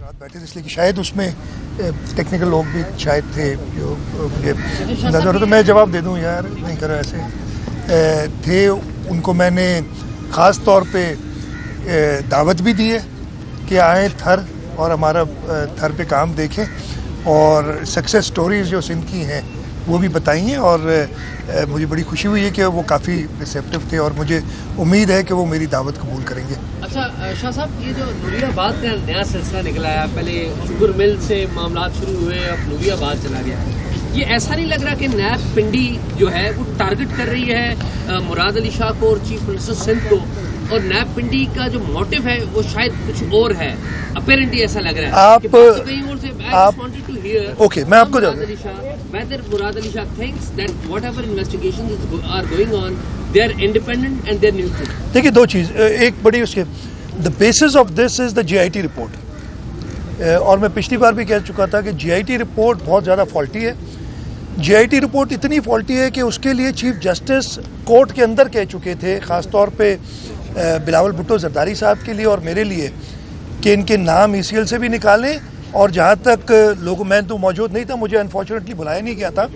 साथ बैठे थे इसलिए कि शायद उसमें टेक्निकल लोग भी शायद थे जो मुझे नजर, तो मैं जवाब दे दूं यार, नहीं करो ऐसे। थे उनको मैंने ख़ास तौर पे दावत भी दी है कि आए थर और हमारा थर पे काम देखें और सक्सेस स्टोरीज जो सिंध की हैं वो भी बताई हैं, और मुझे बड़ी खुशी हुई है कि वो काफ़ी रिसेप्टिव थे और मुझे उम्मीद है कि वो मेरी दावत कबूल करेंगे। अच्छा शाह साहब, ये जो नूरियाबाद का नया सिलसिला निकला है, पहले शुगर मिल से मामला शुरू हुए, अब नूरियाबाद चला गया, ये ऐसा नहीं लग रहा कि नैब पिंडी जो है वो टारगेट कर रही है मुराद अली शाह को और चीफ मिनिस्टर सिंध को, और नैब पिंडी का जो मोटिव है वो शायद कुछ और है, अपेरेंटली ऐसा लग रहा है। ओके, मैं आपको whether Murad Ali Shah thinks that whatever investigations are going on, they are independent and they are neutral. देखिए दो चीज़, एक बड़ी उसके the basis of this is the GIT report, और मैं पिछली बार भी कह चुका था कि GIT रिपोर्ट बहुत ज़्यादा फॉल्टी है। GIT रिपोर्ट इतनी फॉल्टी है कि उसके लिए चीफ जस्टिस कोर्ट के अंदर कह चुके थे, ख़ास तौर पे बिलावल भुट्टो जरदारी साहब के लिए और मेरे लिए, कि इनके नाम ECL से भी निकालें, और जहाँ तक लोगों, मैं तो मौजूद नहीं था, मुझे अनफॉर्चुनेटली बुलाया नहीं गया था,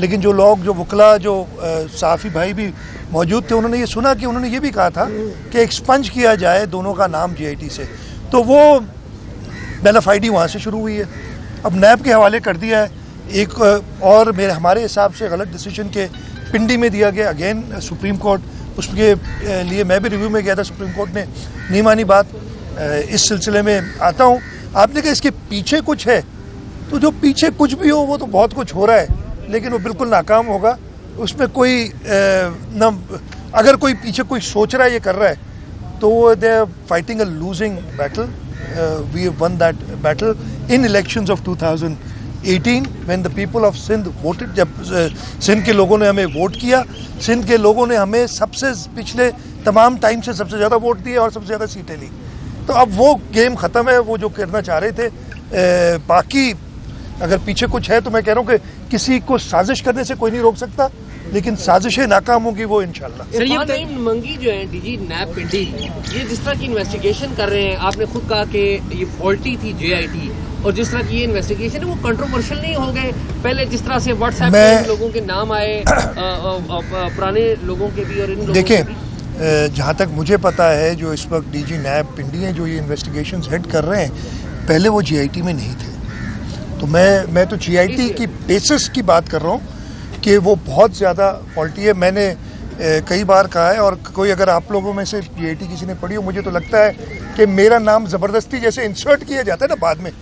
लेकिन जो लोग, जो वकला, जो सहाफ़ी भाई भी मौजूद थे, उन्होंने ये सुना कि उन्होंने ये भी कहा था कि एक्सपंज किया जाए दोनों का नाम GIT से। तो वो बेलाफाइडी वहाँ से शुरू हुई है, अब नैब के हवाले कर दिया है। एक और हमारे हिसाब से गलत डिसीजन के पिंडी में दिया गया, अगेन सुप्रीम कोर्ट, उसके लिए मैं भी रिव्यू में गया था, सुप्रीम कोर्ट ने नहीं मानी बात। इस सिलसिले में आता हूँ, आपने कहा इसके पीछे कुछ है, तो जो पीछे कुछ भी हो वो तो बहुत कुछ हो रहा है, लेकिन वो बिल्कुल नाकाम होगा। उसमें कोई न, अगर कोई पीछे कोई सोच रहा है, ये कर रहा है, तो they are fighting a losing battle. We have won that battle in elections of 2018 when the people of Sindh voted. जब सिंध के लोगों ने हमें वोट किया, सिंध के लोगों ने हमें सबसे पिछले तमाम टाइम से सबसे ज़्यादा वोट दिए और सबसे ज़्यादा सीटें ली। तो अब वो गेम ख़त्म है, वो जो करना चाह रहे थे। बाकी अगर पीछे कुछ है तो मैं कह रहा हूँ कि किसी को साजिश करने से कोई नहीं रोक सकता, लेकिन साजिशें नाकाम होंगी वो इंशाल्लाह। सर ये मंगी जो है DG नैब पिंडी, ये जिस तरह की इन्वेस्टिगेशन कर रहे हैं, आपने खुद कहा कि ये फॉल्टी थी GIT, और जिस तरह की ये इन्वेस्टिगेशन है वो कंट्रोवर्शियल नहीं हो गए? पहले जिस तरह से व्हाट्सएप पे लोगों के नाम आए, पुराने लोगों के भी और इन लोगों के भी। जहाँ तक मुझे पता है, जो इस वक्त DG नैब पिंडी हैं, जो ये इन्वेस्टिगेशंस हेड कर रहे हैं, पहले वो GIT में नहीं थे। तो मैं तो GIT की बेसिस की बात कर रहा हूँ कि वो बहुत ज़्यादा फॉल्टी है। मैंने कई बार कहा है, और कोई अगर आप लोगों में से GIT किसी ने पढ़ी हो, मुझे तो लगता है कि मेरा नाम ज़बरदस्ती जैसे इंसर्ट किया जाता है ना बाद में,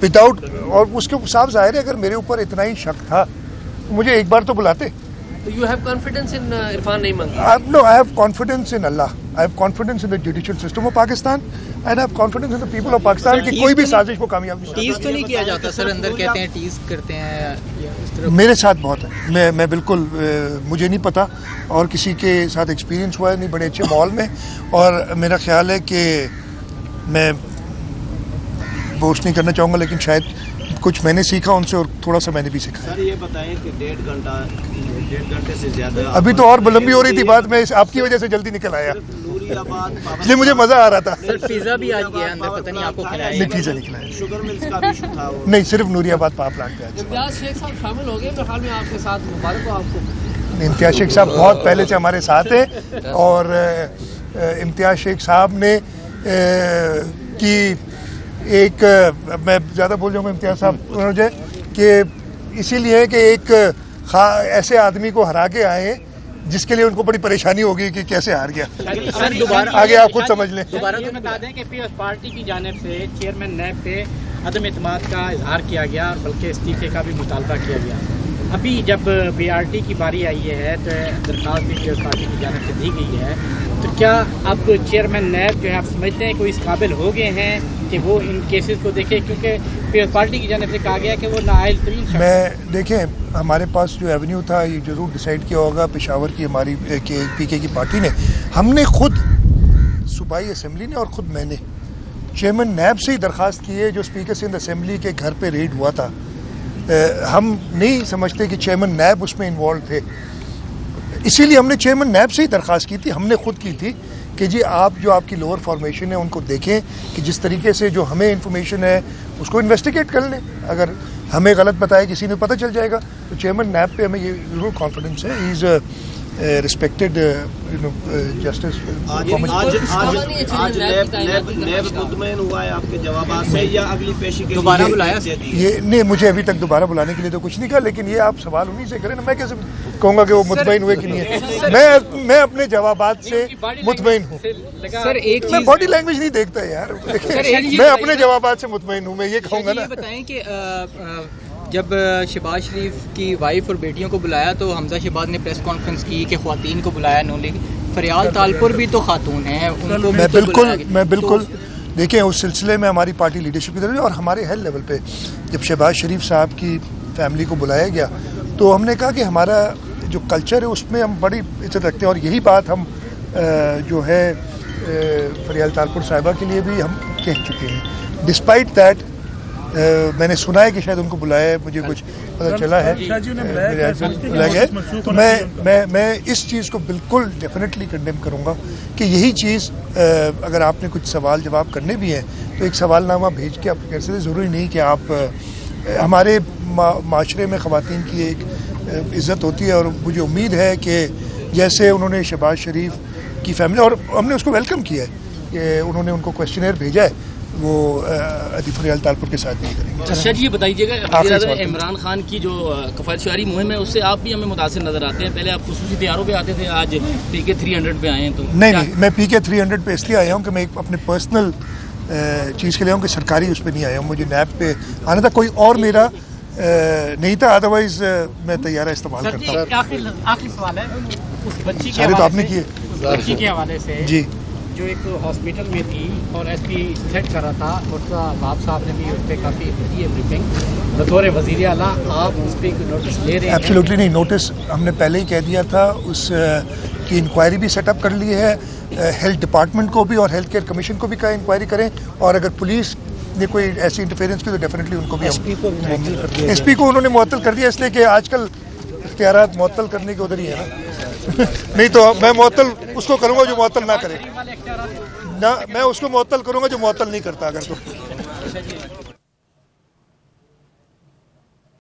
विदाउट, और उसके साफ जाहिर है अगर मेरे ऊपर इतना ही शक था तो मुझे एक बार तो बुलाते। So you have confidence in Irfan Naeem Mangi? No, I have confidence in Allah. I have confidence in the judicial system of Pakistan, and I have confidence in the people of Pakistan कि कोई भी साजिश को कामयाब नहीं। Tease तो नहीं किया जाता सर, अंदर कहते हैं टीज करते हैं इस तरह। मेरे साथ बहुत है, मैं बिल्कुल, मुझे नहीं पता, और किसी के साथ एक्सपीरियंस हुआ है नहीं बड़े अच्छे माहौल में, और मेरा ख्याल है कि मैं बोस्ट नहीं करना चाहूँगा, लेकिन शायद कुछ मैंने सीखा उनसे और थोड़ा सा मैंने भी सीखा। सर ये बताएं कि 1.5 घंटे से ज़्यादा अभी तो और लंबी हो रही थी बात, मैं आपकी वजह से जल्दी निकल आया, इसलिए मुझे मजा आ रहा था। सर पिज़्ज़ा भी आज गया अंदर, पता नहीं आपको खिलाया? नहीं, पिज़्ज़ा नहीं खिलाया। शुगर मिल्स का इशू था वो? नहीं, सिर्फ नूरियाबाद पावर प्लांट पे आज। इम्तियाज शेख साहब शामिल हो गए हाल में आपके साथ, मुबारक हो आपको। इम्तियाज शेख साहब बहुत पहले से हमारे साथ हैं, और इम्तियाज शेख साहब ने की एक, मैं ज़्यादा बोल जाऊँगा इम्तियाज साहब मुझे, कि इसीलिए कि एक ऐसे आदमी को हरा के आए जिसके लिए उनको बड़ी परेशानी होगी कि कैसे हार गया। सर दोबारा आगे आप खुद समझ लें। दोबारा तो बता दें कि पीपल्स पार्टी की जानिब से चेयरमैन नैब पे अदम एतमाद का इजहार किया गया, और बल्कि इस्तीफे का भी मुतालबा किया गया। अभी जब BRT की बारी आई है तो दरख्वास्त भी पीपल्स पार्टी की जानिब से दी गई है, तो क्या अब चेयरमैन नैब जो है आप समझते हैं कोई इस काबिल हो गए हैं कि वो इन केसेस को देखें? क्योंकि पीपल्स पार्टी की जानिब से कहा गया कि वो नाअहल तरीन शख्स। मैं देखें, हमारे पास जो एवेन्यू था ये ज़रूर डिसाइड किया होगा पेशावर की हमारी PK की पार्टी ने। हमने खुद सूबाई असम्बली ने और ख़ुद मैंने चेयरमैन नैब से ही दरख्वास्त की है, जो स्पीकर सिंध असम्बली के घर पे रेड हुआ था। हम नहीं समझते कि चेयरमैन नैब उसमें इन्वॉल्व थे, इसीलिए हमने चेयरमैन नैब से ही दरख्वास्त की थी, हमने खुद की थी कि जी आप जो आपकी लोअर फॉर्मेशन है उनको देखें कि जिस तरीके से जो हमें इंफॉर्मेशन है उसको इन्वेस्टिगेट कर लें, अगर हमें गलत बताया किसी ने पता चल जाएगा। तो चेयरमैन नैब पे हमें ये जरूर कॉन्फिडेंस है, ही इज़ रिस्पेक्टेड जस्टिस। आज नैब मुतमईन हुआ है आपके जवाब से या अगली पेशी के दोबारा बुलाया? ये नहीं, मुझे अभी तक दोबारा बुलाने के लिए तो कुछ नहीं कहा, लेकिन ये आप सवाल उन्हीं से करें ना, मैं कैसे कहूँगा कि वो मुतमईन हुए कि नहीं है। मैं अपने जवाबात से मुतमईन हूँ सर। एक मैं बॉडी लैंग्वेज नहीं देखता यार, मैं अपने जवाबात से मुतमईन हूँ, मैं ये कहूँगा ना। बताएं कि जब शहबाज शरीफ की वाइफ और बेटियों को बुलाया तो हमजा शहबाज ने प्रेस कॉन्फ्रेंस की कि ख्वातीन को बुलाया नून लीग, फरियाल तालपुर भी तो खातून हैं, उनको मैं बिल्कुल देखिए उस सिलसिले में हमारी पार्टी लीडरशिप की तरफ और हमारे हेड लेवल पे जब शहबाज शरीफ साहब की फैमिली को बुलाया गया तो हमने कहा कि हमारा जो कल्चर है उसमें हम बड़ी इज्जत रखते हैं, और यही बात हम जो है फरियाल तालपुर साहिबा के लिए भी हम कह चुके हैं। डिस्पाइट दैट मैंने सुना है कि शायद उनको बुलाया है, मुझे कुछ पता चला है बुलाया गया, तो मैं इस चीज़ को बिल्कुल डेफिनेटली कंडेम करूँगा कि यही चीज़ अगर आपने कुछ सवाल जवाब करने भी हैं तो एक सवालनामा भेज के आप कर सकते। ज़रूरी नहीं कि आप हमारे माशरे में ख़वातीन की एक इज़्ज़त होती है, और मुझे उम्मीद है कि जैसे उन्होंने शहबाज शरीफ की फैमिली, और हमने उसको वेलकम किया है कि उन्होंने उनको क्वेश्चनर भेजा है, वो फरियाल तालपुर के साथ नहीं करेंगे। अच्छा जी, ये बताइएगा इमरान खान की जो कफ़ायत-शुआरी मुहिम है उससे आप भी हमें मुतासिर नजर आते हैं। पहले आप खुसूसी तैयारों पे आते थे, आज PK 300 पे आए हैं। तो नहीं, मैं PK 300 पे इसलिए आया हूँ कि मैं एक अपने पर्सनल चीज़ के लिए हूँ कि सरकारी उस पर नहीं आया हूँ, मुझे नैब पे आना था, कोई और मेरा नहीं था, अदरवाइज मैं तैयारा इस्तेमाल करता हूँ। आखिरी सवाल है, उस बच्ची सारे तो आपने किए बच्ची के हवाले से जी, जो एक हॉस्पिटल में थी और SP थ्रेट कर रहा था, मुर्तज़ा वाब साहब ने भी उस पर काफ़ी की है ब्रीफिंग, बतौर वज़ीर आला आप उस पर नोटिस ले रहे हैं? एब्सोल्युटली नहीं, नोटिस हमने पहले ही कह दिया था, उस की इंक्वायरी भी सेटअप कर ली है, हेल्थ डिपार्टमेंट को भी और हेल्थ केयर कमीशन को भी कहा इंक्वायरी करें, और अगर पुलिस ने कोई ऐसी इंटरफेरेंस की तो डेफिनेटली उनको भी SP को उन्होंने मुअत्तल कर दिया, इसलिए कि आजकल इख्तियारात मुअत्तल करने के उधर ही है ना। नहीं तो मैं मुअत्तल उसको करूँगा जो मुअत्तल ना करे ना, मैं उसको मुअत्तल करूँगा जो मुअत्तल नहीं करता अगर तो।